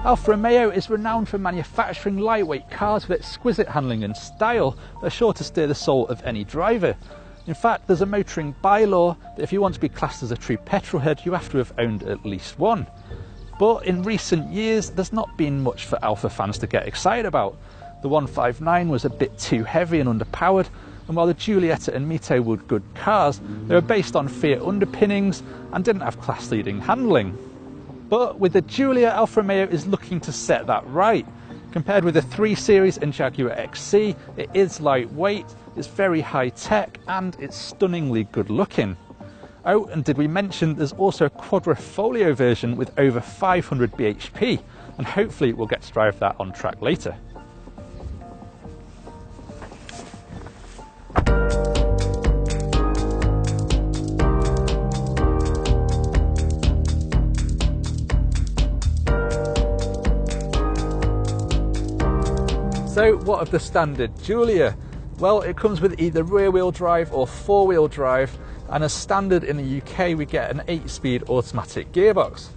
Alfa Romeo is renowned for manufacturing lightweight cars with exquisite handling and style that are sure to steer the soul of any driver. In fact, there's a motoring bylaw that if you want to be classed as a true petrolhead, you have to have owned at least one. But in recent years, there's not been much for Alfa fans to get excited about. The 159 was a bit too heavy and underpowered, and while the Giulietta and Mito were good cars, they were based on Fiat underpinnings and didn't have class-leading handling. But with the Giulia, Alfa Romeo is looking to set that right. Compared with the 3 Series and Jaguar XC, it is lightweight, it's very high tech, and it's stunningly good looking. Oh, and did we mention there's also a quadrifoglio version with over 500 bhp, and hopefully we'll get to drive that on track later. So what of the standard Giulia? Well, it comes with either rear-wheel drive or four-wheel drive, and as standard in the UK we get an 8-speed automatic gearbox.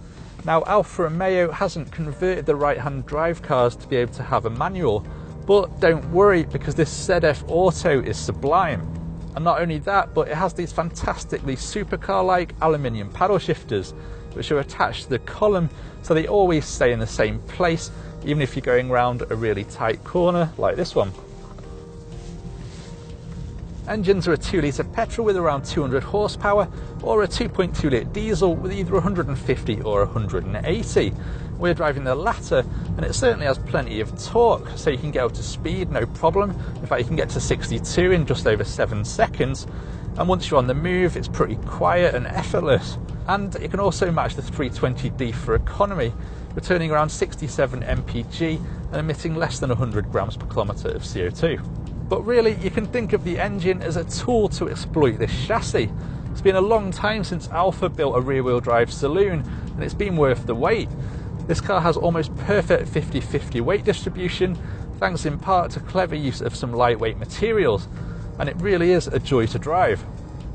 Now Alfa Romeo hasn't converted the right-hand drive cars to be able to have a manual, but don't worry because this ZF Auto is sublime. And not only that, but it has these fantastically supercar-like aluminium paddle shifters which are attached to the column so they always stay in the same place, even if you're going around a really tight corner like this one. Engines are a 2-litre petrol with around 200 horsepower or a 2.2 litre diesel with either 150 or 180. We're driving the latter, and it certainly has plenty of torque, so you can get up to speed no problem. In fact, you can get to 62 in just over 7 seconds, and once you're on the move it's pretty quiet and effortless. And it can also match the 320d for economy, returning around 67 mpg and emitting less than 100 grams per kilometre of CO2. But really, you can think of the engine as a tool to exploit this chassis. It's been a long time since Alfa built a rear-wheel drive saloon, and it's been worth the wait. This car has almost perfect 50-50 weight distribution, thanks in part to clever use of some lightweight materials, and it really is a joy to drive.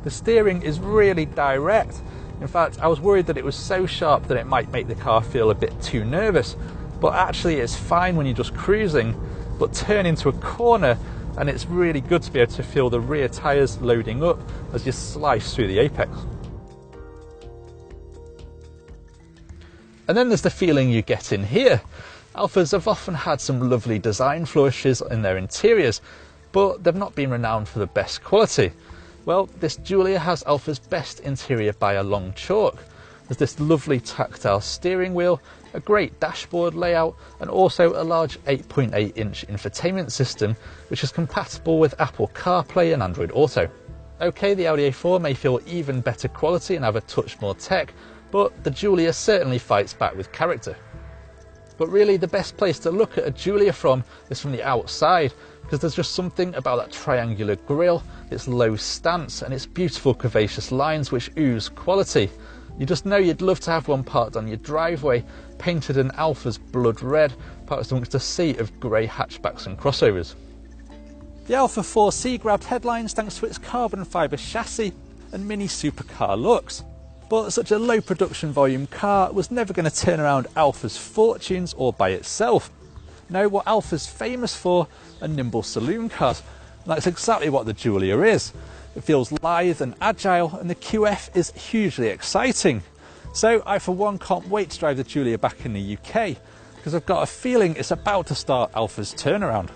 The steering is really direct. In fact, I was worried that it was so sharp that it might make the car feel a bit too nervous, but actually it's fine when you're just cruising, but turn into a corner and it's really good to be able to feel the rear tyres loading up as you slice through the apex. And then there's the feeling you get in here. Alfas have often had some lovely design flourishes in their interiors, but they've not been renowned for the best quality. Well, this Giulia has Alfa's best interior by a long chalk. There's this lovely tactile steering wheel, a great dashboard layout, and also a large 8.8-inch infotainment system, which is compatible with Apple CarPlay and Android Auto. Okay, the Audi A4 may feel even better quality and have a touch more tech, but the Giulia certainly fights back with character. But really, the best place to look at a Giulia from is from the outside, because there's just something about that triangular grille, its low stance, and its beautiful curvaceous lines which ooze quality. You just know you'd love to have one parked on your driveway, painted in Alfa's blood red, parked amongst a sea of grey hatchbacks and crossovers. The Alfa 4C grabbed headlines thanks to its carbon fibre chassis and mini supercar looks. But such a low production volume car was never going to turn around Alfa's fortunes all by itself. No, what Alfa's famous for are nimble saloon cars, and that's exactly what the Giulia is. It feels lithe and agile, and the QF is hugely exciting. So I for one can't wait to drive the Giulia back in the UK, because I've got a feeling it's about to start Alfa's turnaround.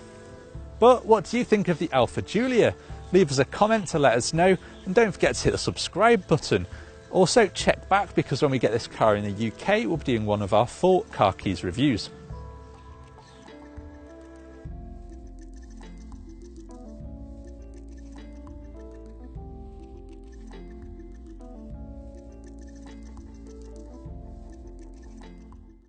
But what do you think of the Alfa Giulia? Leave us a comment to let us know, and don't forget to hit the subscribe button. Also check back, because when we get this car in the UK we'll be doing one of our full car keys reviews.